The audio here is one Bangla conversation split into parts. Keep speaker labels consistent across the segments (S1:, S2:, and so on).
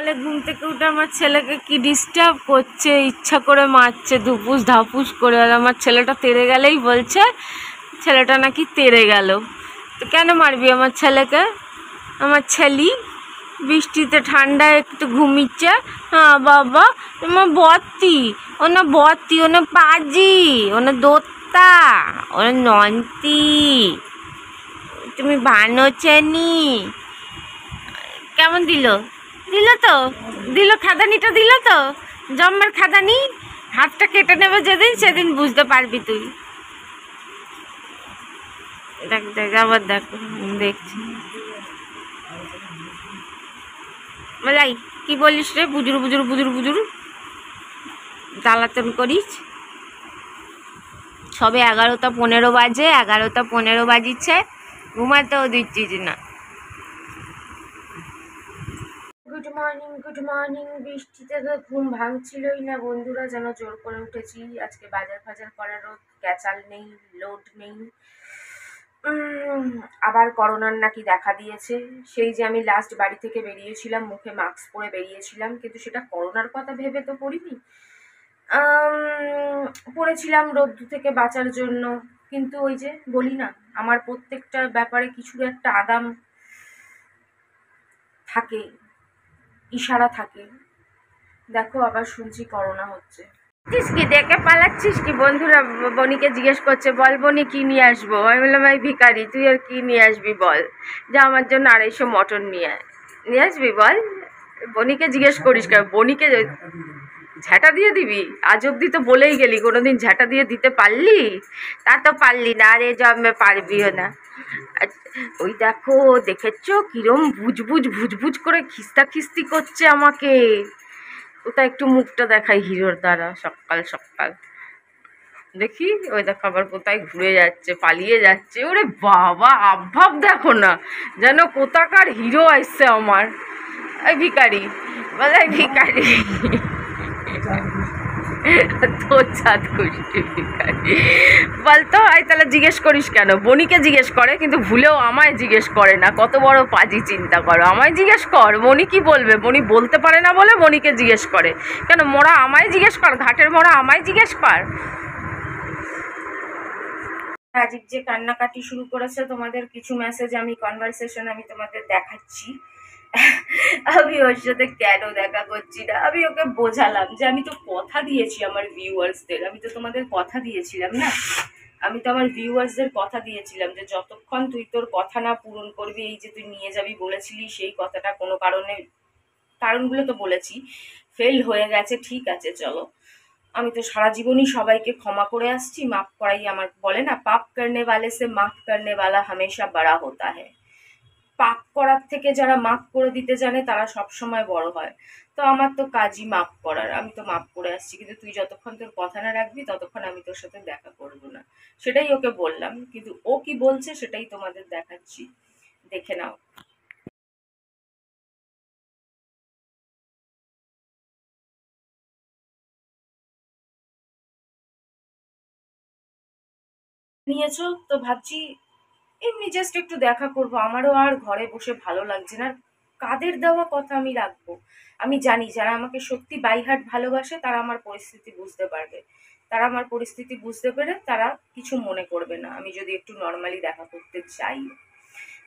S1: তাহলে ঘুম থেকে উঠে আমার ছেলেকে কি ডিস্টার্ব করছে, ইচ্ছা করে মারছে ধুপুস ধাপুস করে। আর আমার ছেলেটা তেড়ে গেলেই বলছে ছেলেটা নাকি তেড়ে গেল। তো কেন মারবি আমার ছেলেকে? আমার ছেলি বৃষ্টিতে ঠান্ডায় একটু ঘুমিচ্ছে। হ্যাঁ বাবা, তোমার বত্তি, ওনা বত্তি, ওনা পাজি, ওনা দোত্তা, ওনা নন্তি, তুমি বানোচেনি। কেমন দিল? দিল তো, দিল খাদানিটা, দিল তো জম্মের খাদানি। হাতটা কেটে নেবে যেদিন, সেদিন বুঝতে পারবি তুই। দেখ দেখ আবার দেখো, দেখছি। বলাই কি বলিস রে? বুজুর বুজুর বুজুর বুজুর জ্বালাতন করিস। সবে 11টা 15 বাজে, 11টা 15 বাজিচ্ছে, ঘুমাতেও দিচ্ছিস না। Good morning, good morning. বৃষ্টিতে তো ঘুম ভাঙছিলই না বন্ধুরা, যেন জোর করে উঠেছি। আজকে বাজার ফাজার করারও ক্যাচাল নেই, লোড নেই। আবার করোনার নাকি দেখা দিয়েছে। সেই যে আমি লাস্ট বাড়ি থেকে বেরিয়েছিলাম, মুখে মাস্ক পরে বেরিয়েছিলাম, কিন্তু সেটা করোনার কথা ভেবে তো পড়িনি। পড়েছিলাম রোদ্দু থেকে বাঁচার জন্য। কিন্তু ওই যে বলি না, আমার প্রত্যেকটা ব্যাপারে কিছুর একটা আগাম থাকে, ইশারা থাকে। দেখো আবার শুনছি করোনা হচ্ছে। কি দেখে পালাচ্ছিস কি? বন্ধুরা বনিকে জিজ্ঞেস করছে, বল বনি কি নিয়ে আসবো? আমি বললাম ভাই ভিখারি, তুই আর কি নিয়ে আসবি বল, যা আমার জন্য 250 মটন নিয়ে আসবি বল। বনিকে জিজ্ঞেস করিস কেন? বনিকে ঝাঁটা দিয়ে দিবি? আজ অব্দি তো বলেই গেলি, কোনোদিন ঝাঁটা দিয়ে দিতে পারলি? তা তো পারলি না, আরে জন্মে পারবিও না। ওই দেখো, দেখেছো কিরম ভুজভুজ ভুজভুজ করে খিস্তা খিস্তি করছে আমাকে। ওটা একটু মুখটা দেখাই হিরোর দ্বারা, সকাল সকাল দেখি। ওই দেখো আবার কোথায় ঘুরে যাচ্ছে, পালিয়ে যাচ্ছে। ওরে বাবা, আভাব দেখো না, যেন কোথাকার হিরো আসছে আমার। এই ভিখারি বলে, ভিখারি তোর ছাদ গোষ্ঠী ভিখারি বলতো। আই তাহলে জিজ্ঞেস করিস কেন? বনিকে জিজ্ঞেস করে, কিন্তু ভুলেও আমায় জিজ্ঞেস করে না। কত বড় পাজি চিন্তা করো, আমায় জিজ্ঞেস কর। বনি কি বলবে? বনি বলতে পারে না বলে বনিকে জিজ্ঞেস করে। কেন মোড়া আমায় জিজ্ঞেস কর, ঘাটের মোড়া আমায় জিজ্ঞেস কর। রাজীব যে কান্নাকাটি শুরু করেছে, তোমাদের কিছু মেসেজ আমি কনভারসেশন আমি তোমাদের দেখাচ্ছি। আমি ওর সাথে কেন দেখা করছি না, আমি ওকে বোঝালাম যে আমি তো কথা দিয়েছি আমার ভিউয়ার্সদের, আমি তো তোমাদের কথা দিয়েছিলাম না, আমি তো আমার ভিউয়ার্সদের কথা দিয়েছিলাম যে যতক্ষণ তুই তোর কথা না পূরণ করবি, এই যে তুই নিয়ে যাবি বলেছিলি, সেই কথাটা কোনো কারণগুলো তো বলেছি, ফেল হয়ে গেছে, ঠিক আছে চলো। আমি তো সারা জীবনই সবাইকে ক্ষমা করে আসছি, মাফ করাই আমার, বলে না পাপ করনে वाले से माफ करने वाला हमेशा बड़ा होता है। পাপ করার থেকে যারা মাফ করে দিতে জানে তারা সব সময় বড় হয়। তো আমার তো কাজই মাফ করার, আমি তো মাফ করে আসছি। কিন্তু তুই যতক্ষণ তোর কথা না রাখবি ততক্ষণ আমি তোর সাথে দেখা করব না, সেটাই ওকে বললাম। কিন্তু ও কি বলছে সেটাই তোমাদের দেখাচ্ছি, দেখে নাও। নিয়েছো তো ভাবছি এমনি জাস্ট একটু দেখা করব। আমারও আর ঘরে বসে ভালো লাগছে না। কাদের দেওয়া কথা আমি রাখবো? আমি জানি যারা আমাকে সত্যি বাই হার্ট ভালোবাসে তারা আমার পরিস্থিতি বুঝতে পারবে, তারা আমার পরিস্থিতি বুঝতে পেরে তারা কিছু মনে করবে না। আমি যদি একটু নর্মালি দেখা করতে চাই,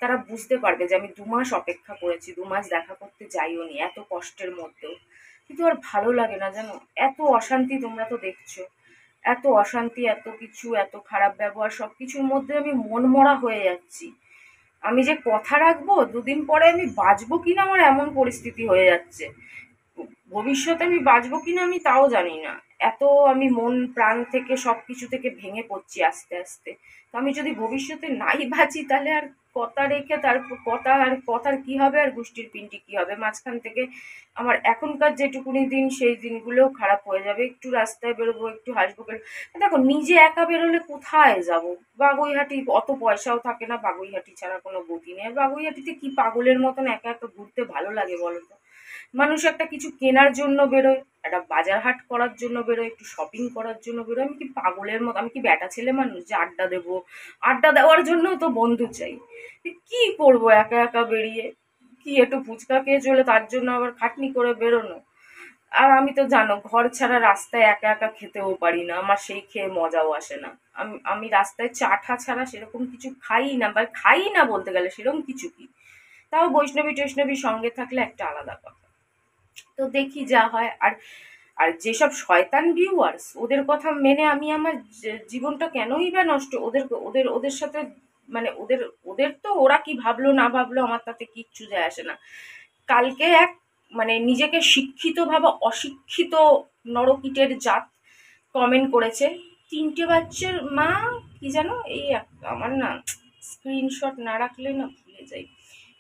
S1: তারা বুঝতে পারবে যে আমি 2 মাস অপেক্ষা করেছি, 2 মাস দেখা করতে যাইও নি এত কষ্টের মধ্যেও। কিন্তু আর ভালো লাগে না জানো, এত অশান্তি, তোমরা তো দেখছো, এত অশান্তি, এত কিছু, এত খারাপ ব্যবহার, সব কিছুর মধ্যে আমি মন মরা হয়ে যাচ্ছি। আমি যে কথা রাখবো 2 দিন পরে আমি বাঁচবো কিনা আমার এমন পরিস্থিতি হয়ে যাচ্ছে। ভবিষ্যতে আমি বাঁচবো কিনা আমি তাও জানি না। এত আমি মন প্রাণ থেকে সবকিছু থেকে ভেঙে পড়ছি আস্তে আস্তে। তো আমি যদি ভবিষ্যতে নাই বাঁচি তাহলে আর কথা রেখে তারপর কথার কি হবে, আর গোষ্ঠীর পিন্ডি কি হবে? মাঝখান থেকে আমার এখনকার যেটুকুনি দিন, সেই দিনগুলোও খারাপ হয়ে যাবে। একটু রাস্তায় বেরোবো, একটু হাসবো, দেখো নিজে একা বেরোলে কোথায় যাব? বাগুইহাটি অত পয়সাও থাকে না, বাগুইহাটি ছাড়া কোনো গতি নেই। আর বাগুইহাটিতে কি পাগলের মতন একা একা ঘুরতে ভালো লাগে বলো তো? মানুষ একটা কিছু কেনার জন্য বেরোয়, একটা বাজার হাট করার জন্য বেরোয়, একটু শপিং করার জন্য বেরোয়। আমি কি পাগলের মতো, আমি কি ব্যাটা ছেলে মানুষ যে আড্ডা দেবো? আড্ডা দেওয়ার জন্য তো বন্ধু চাই। কি করবো একা একা বেরিয়ে? কি একটু ফুচকা খেয়ে চলে তার জন্য আবার খাটনি করে বেরোনো। আর আমি তো জানো ঘর ছাড়া রাস্তায় একা একা খেতেও পারি না, আমার সেই খেয়ে মজাও আসে না। আমি আমি রাস্তায় চাটা ছাড়া সেরকম কিছু খাই না, বা খাই না বলতে গেলে সেরকম কিছু কি, তাও বৈষ্ণবী টৈষ্ণবী সঙ্গে থাকলে একটা আলাদা কথা। তো দেখি যা হয়। আর আর যেসব শয়তান ভিউয়ার্স, ওদের কথা মেনে আমি আমার জীবনটা কেনই বা নষ্ট, ওদের ওদের ওদের সাথে মানে ওদের ওদের তো ওরা কি ভাবলো না ভাবলো আমার তাতে কিচ্ছু যায় আসে না। কালকে এক মানে নিজেকে শিক্ষিত ভাবা অশিক্ষিত নরকিটের জাত কমেন্ট করেছে, 3টে বাচ্চার মা, কি যেন এই আমার না স্ক্রিনশট না রাখলে না ভুলে যাই,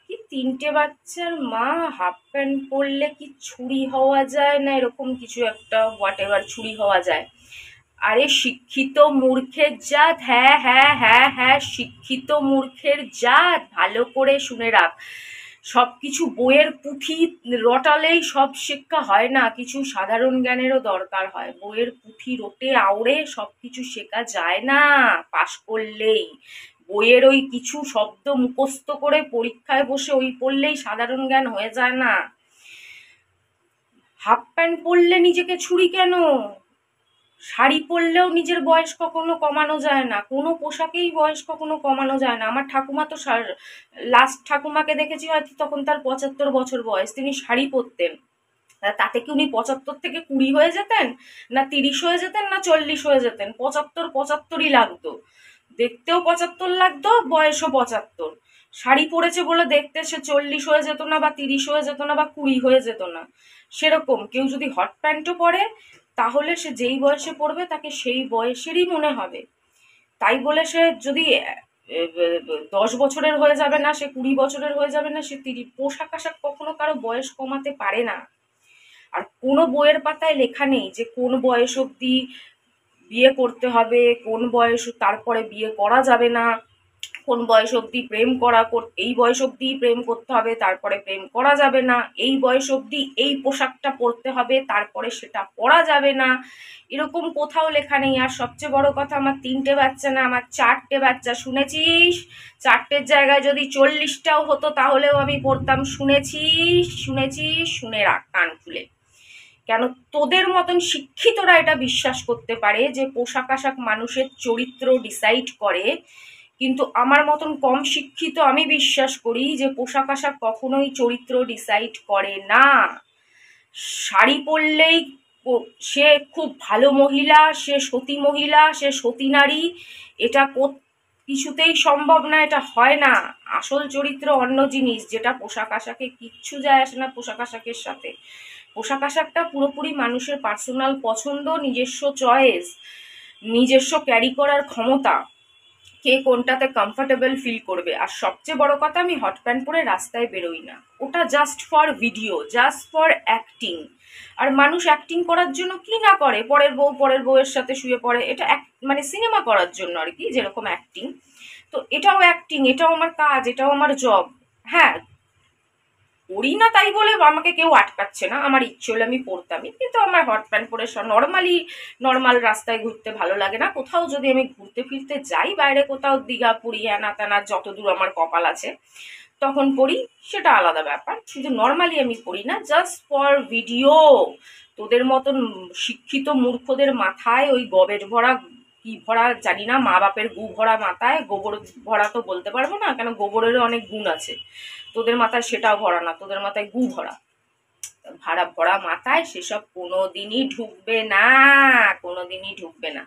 S1: কি 3টে বাচ্চার মা, হাফ প্যান্ট পরলে কি ছুরি হওয়া যায় না এরকম কিছু একটা, হোয়াট এভার, ছুরি হওয়া যায়। আরে শিক্ষিত মূর্খের জাত, হ্যাঁ হ্যাঁ হ্যাঁ হ্যাঁ, শিক্ষিত মূর্খের জাত, ভালো করে শুনে রাখ। সবকিছু বইয়ের পুঁথি রটালেই সব শিক্ষা হয় না, কিছু সাধারণ জ্ঞানেরও দরকার হয়। বইয়ের পুঁথি রটে আওড়ে সবকিছু শেখা যায় না পাশ করলেই। বইয়ের ওই কিছু শব্দ মুখস্থ করে পরীক্ষায় বসে ওই পড়লেই সাধারণ জ্ঞান হয়ে যায় না। হাফ প্যান্ট পরলে নিজেকে ছুরি কেন? শাড়ি পরলেও নিজের বয়স কখনো কমানো যায় না, কোনো পোশাকেই বয়স কখনো কমানো যায় না। আমার ঠাকুমা তো লাস্ট ঠাকুমাকে দেখেছি হয়তো তখন তার 75 বছর বয়স, তিনি শাড়ি পরতেন। তাতে কি উনি 75 থেকে 20 হয়ে যেতেন, না 30 হয়ে যেতেন, না 40 হয়ে যেতেন? 75 লাগতো, দেখতেও 75 লাগতো, বয়সও 75। শাড়ি পরেছে বলে দেখতে সে 40 হয়ে যেত না, বা 30 হয়ে যেত না, বা 20 হয়ে যেত না। সেরকম কেউ যদি হট প্যান্টও পরে, তাহলে সে যেই বয়সে পড়বে তাকে সেই বয়সেরই মনে হবে। তাই বলে সে যদি 10 বছরের হয়ে যাবে না, সে 20 বছরের হয়ে যাবে না, সে 30। পোশাক আশাক কখনো কারো বয়স কমাতে পারে না। আর কোনো বইয়ের পাতায় লেখা নেই যে কোন বয়স অবধি বিয়ে করতে হবে, কোন বয়স তারপরে বিয়ে করা যাবে না, কোন বয়স অবধি প্রেম এই বয়স অবধি প্রেম করতে হবে, তারপরে প্রেম করা যাবে না, এই বয়স অবধি এই পোশাকটা পরতে হবে, তারপরে সেটা পরা যাবে না, এরকম কোথাও লেখা নেই। আর সবচেয়ে বড় কথা, আমার 3টে বাচ্চা না, আমার 4টে বাচ্চা, শুনেছিস? 4টের জায়গায় যদি 40টাও হতো তাহলেও আমি পড়তাম। শুনেছিস? শুনেছিস? শুনে রাখ কান খুলে। কেন তোদের মতন শিক্ষিতরা এটা বিশ্বাস করতে পারে যে পোশাক আশাক মানুষের চরিত্র ডিসাইড করে, কিন্তু আমার মতন কম শিক্ষিত আমি বিশ্বাস করি যে পোশাক আশাক কখনোই চরিত্র ডিসাইড করে না। শাড়ি পরলেই সে খুব ভালো মহিলা, সে সতী মহিলা, সে সতী নারী, এটা কিছুতেই সম্ভব না, এটা হয় না। আসল চরিত্র অন্য জিনিস, যেটা পোশাক আশাকে কিচ্ছু যায় আসে না পোশাক আশাকের সাথে। পোশাক আশাকটা পুরোপুরি মানুষের পার্সোনাল পছন্দ, নিজস্ব চয়েস, নিজস্ব ক্যারি করার ক্ষমতা, কে কোনটাতে কমফোর্টেবল ফিল করবে। আর সবচেয়ে বড় কথা, আমি হট প্যান্ট পরে রাস্তায় বেরোই না, ওটা just for video, just for acting. আর মানুষ অ্যাক্টিং করার জন্য কি না করে, পরের বউয়ের সাথে শুয়ে পড়ে, এটা মানে সিনেমা করার জন্য আর কি, যেরকম অ্যাক্টিং। তো এটাও অ্যাক্টিং, এটাও আমার কাজ, এটাও আমার জব। হ্যাঁ, পড়ি না তাই বলে আমাকে কেউ আটকাচ্ছে না, আমার ইচ্ছে হলে আমি পড়তামই, কিন্তু আমার হট প্যান্ট পরে নর্মাল রাস্তায় ঘুরতে ভালো লাগে না। কোথাও যদি আমি ঘুরতে ফিরতে যাই বাইরে, কোথাও দীঘা পুরী হ্যানা ত্যানা যতদূর আমার কপাল আছে তখন পড়ি, সেটা আলাদা ব্যাপার, কিন্তু নর্মালি আমি পড়ি না, জাস্ট ফর ভিডিও। তোদের মতন শিক্ষিত মূর্খদের মাথায় ওই গবেট ভরা কি ভরা জানি না, মা বাপের গু ভরা মাথায়, গোবর ভরা তো বলতে পারবো না, কেন গোবরেরও অনেক গুণ আছে, তোদের মাথায় সেটাও ভরা না, তোদের মাথায় গু ভরা, ভরা মাথায় সেসব কোনোদিনই ঢুকবে না, কোনোদিনই ঢুকবে না।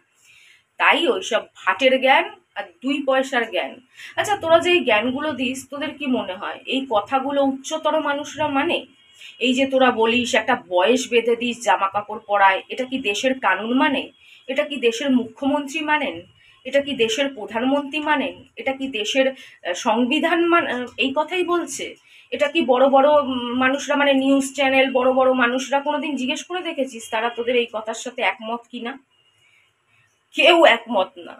S1: তাই ওইসব ভাটের জ্ঞান আর 2 পয়সার জ্ঞান। আচ্ছা, তোরা যে এই জ্ঞানগুলো দিস, তোদের কি মনে হয় এই কথাগুলো উচ্চতর মানুষরা মানে? এই যে তোরা বলিস একটা বয়স বেঁধে দিস জামা কাপড় পরায়, এটা কি দেশের কানুন মানে? এটা কি দেশের মুখ্যমন্ত্রী মানেন? এটা কি দেশের প্রধানমন্ত্রী মানেন? এটা কি দেশের সংবিধান এই কথাই বলছে? এটা কি বড় বড় মানুষরা মানে নিউজ চ্যানেল, বড় বড় মানুষরা কোনোদিন জিজ্ঞেস করে দেখেছিস তারা তোদের এই কথার সাথে একমত কিনা? কেউ একমত না,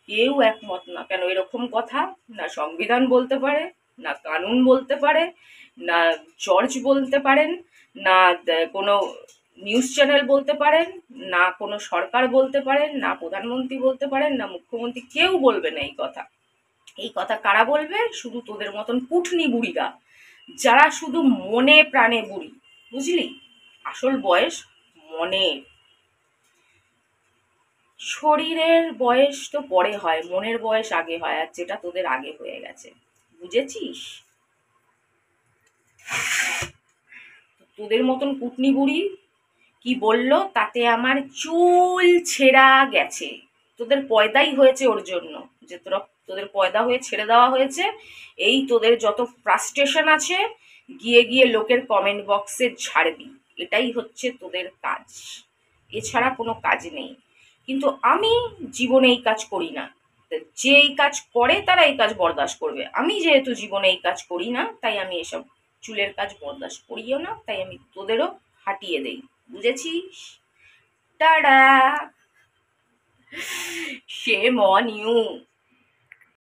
S1: কেউ একমত না। কেন এরকম কথা না সংবিধান বলতে পারে, না কানুন বলতে পারে, না জর্জ বলতে পারেন, না কোনো নিউজ চ্যানেল বলতে পারেন, না কোনো সরকার বলতে পারেন, না প্রধানমন্ত্রী বলতে পারেন, না মুখ্যমন্ত্রী, কেউ বলবে না এই কথা। এই কথা কারা বলবে? শুধু তোদের মতন কুটনি বুড়িরা, যারা শুধু মনে প্রাণে বুড়ি, বুঝলি? আসল বয়স মনের। শরীরের বয়স তো পরে হয়, মনের বয়স আগে হয়, আর যেটা তোদের আগে হয়ে গেছে, বুঝেছিস? তোদের মতন কুটনি বুড়ি কি বললো তাতে আমার চুল ছেঁড়া গেছে। তোদের পয়দাই হয়েছে ওর জন্য, যে তোদের পয়দা হয়ে ছেড়ে দেওয়া হয়েছে। এই তোদের যত ফ্রাস্ট্রেশন আছে গিয়ে গিয়ে লোকের কমেন্ট বক্সে ঝাড়বি, এটাই হচ্ছে তোদের কাজ, এছাড়া কোনো কাজ নেই। কিন্তু আমি জীবনে এই কাজ করি না। যে এই কাজ করে তারা এই কাজ বরদাস্ত করবে, আমি যেহেতু জীবনে এই কাজ করি না তাই আমি এসব চুলের কাজ বরদাস্ত করিও না, তাই আমি তোদেরও হাঁটিয়ে দেই, বুঝেছিস? Ta-da, shame on you.